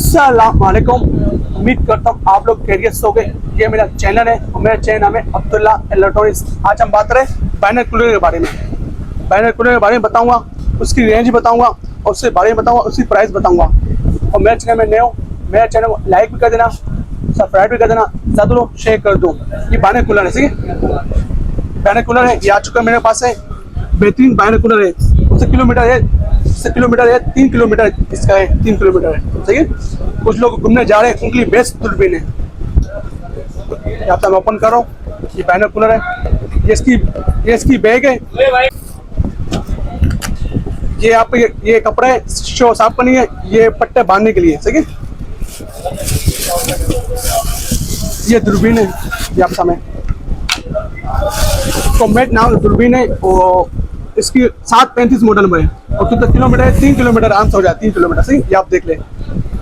अस्सलामुअलैकुम। उम्मीद करता हूँ आप लोग खैरियत से होंगे। ये मेरा चैनल है और मेरा चैनल नाम है अब्दुल्ला इलेक्ट्रॉनिक्स। आज हम बात करें बाइनोकुलर के बारे में। बाइनोकुलर के बारे में बताऊंगा, उसकी रेंज बताऊंगा और उसके बारे में बताऊंगा, उसकी प्राइस बताऊंगा। और मेरे चैनल में नए हो, मेरे चैनल को लाइक भी कर देना, सब्सक्राइब भी कर देना, ज़्यादा लोग शेयर कर दो। ये बाइनोकुलर है, ठीक है। बाइनोकुलर है, ये आ चुका है मेरे पास है। बेहतरीन बाइनोकुलर है। उससे किलोमीटर है 3 किलोमीटर इसका है, 3 किलोमीटर है, सही है। कुछ लोग घूमने जा रहे हैं, उनके लिए बेस्ट दूरबीन है। यहाँ पे मैं ओपन कर रहा हूँ, ये बाइनोकुलर है। ये इसकी बैग है। ये आप ये कपड़ा है, शो साफ करनी है, ये पट्टे बांधने के लिए, सही है। ये दूरबीन है, ये आप सामने कॉम्बैट नाम दूरबीन है। और इसकी 735 मॉडल में है और कितना किलोमीटर है? 3 किलोमीटर आराम से हो जाए, 3 किलोमीटर, सही। ये आप देख ले,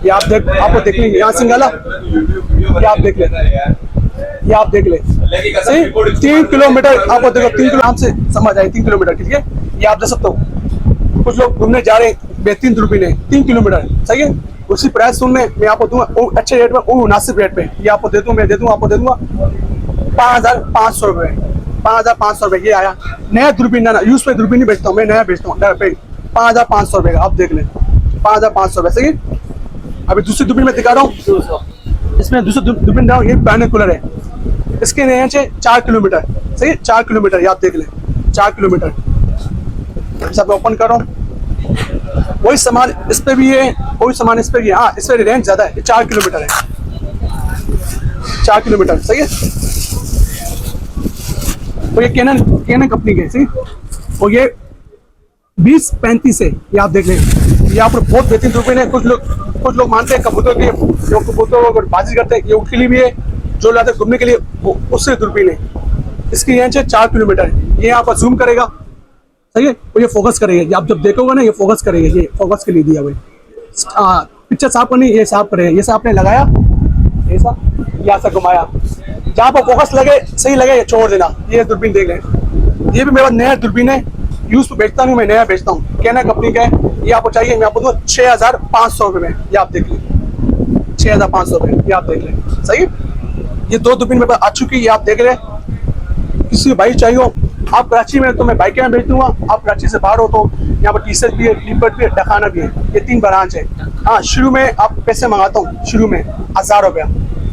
ये आपको देख लेंगे यहाँ सिंगाला, ये आप देख ले, ये आप देख ले, सही। 3 किलोमीटर आपको देखो, 3 किलो आराम से समझ आए, 3 किलोमीटर, ठीक है। ये आप देख सकते हो। कुछ लोग घूमने जा रहे हैं, बेहतरीन दूरबीन है, 3 किलोमीटर, सही है। उसी प्राइस सुन में मैं आपको दूंगा अच्छे रेट में, मुनासिब रेट पे ये आपको दे दूँ। मैं दे दूँ, आपको दे दूंगा 5,500 रुपये। 5,500 रुपये ये आया नया दूरबीन। ना यूज पे दूरबीन नहीं बेचता हूँ मैं, नया बेचता हूँ। 5,500 रुपये का आप देख लें, 5,500 रुपये, सही। अभी दूसरी दूरबीन में दिखा रहा हूँ। इसमें दूसरी दूरबीन दिखा रहा हूँ, ये बाइनोकुलर है। इसके रेंज है 4 किलोमीटर, सही है। 4 किलोमीटर ये आप देख लें, 4 किलोमीटर। सब ओपन कर रहा हूँ, वही सामान इस पे भी है, वही सामान इस पे भी है। हाँ, इस पर रेंज ज़्यादा है, 4 किलोमीटर है, 4 किलोमीटर, सही है। तो ये कैनन कंपनी के, सही। और ये 2035 है, ये आप देख लें। ये आप बहुत बेहतरीन दूरबीन है। कुछ लोग मानते हैं कबूतर के, जो कबूतर को बाजी करते हैं, ये उनके लिए भी है। जो लाते हैं घूमने के लिए, वो उससे दूरबीन है। इसकी रेंज है 4 किलोमीटर। ये यहाँ पर जूम करेगा, सही है। और ये फोकस करेगा, आप जब देखोगे ना, ये फोकस करेगा। ये फोकस के लिए दिया हुआ है। पिक्चर साफ करनी, ये साफ करेगा। ये आपने लगाया, ऐसा यहाँ से घुमाया, जहाँ पर फोकस लगे, सही लगे, ये छोड़ देना। ये दूरबीन देख लें। ये भी मेरा नया दूरबीन है, यूज बेचता नहीं मैं, नया बेचता हूँ। कैनन कंपनी का है। ये आपको चाहिए, मैं आपको दूँ 6,500 रुपये में। ये आप देख लें, 6,500 रुपये, ये आप देख लें, सही। ये 2 दूरबीन मेरे पास आ चुकी है, ये आप देख लें। किसी बाइक चाहिए हो आप कराची में, तो मैं बाइक में बेच दूंगा। आप कराची से बाहर हो तो यहाँ पर टीशर्ट भी है, टी-शर्ट भी है, डखाना भी है। ये 3 ब्रांच है। हाँ, शुरू में आप पैसे मंगाता हूँ, शुरू में 1,000 रुपया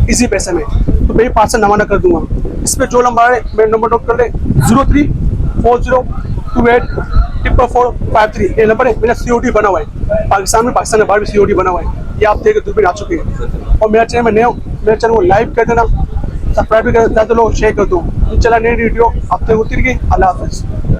इसी पैसे में, तो मैं पार्सल नवाना कर दूंगा। इस पर जो नंबर है, मेरा नंबर नोट कर ले, 0340284453। ये नंबर है। मेरा COD बना हुआ है पाकिस्तान में बाहर भी COD बना हुआ है। ये आप देख दूरबीन आ चुकी है। और मेरा चैनल में नए हो, मेरे चैनल को लाइक कर देना, सब्सक्राइब भी कर देना, तो लोग शेयर कर दो। चला नई वीडियो आप तक होती रही। अल्लाह हाफिज़।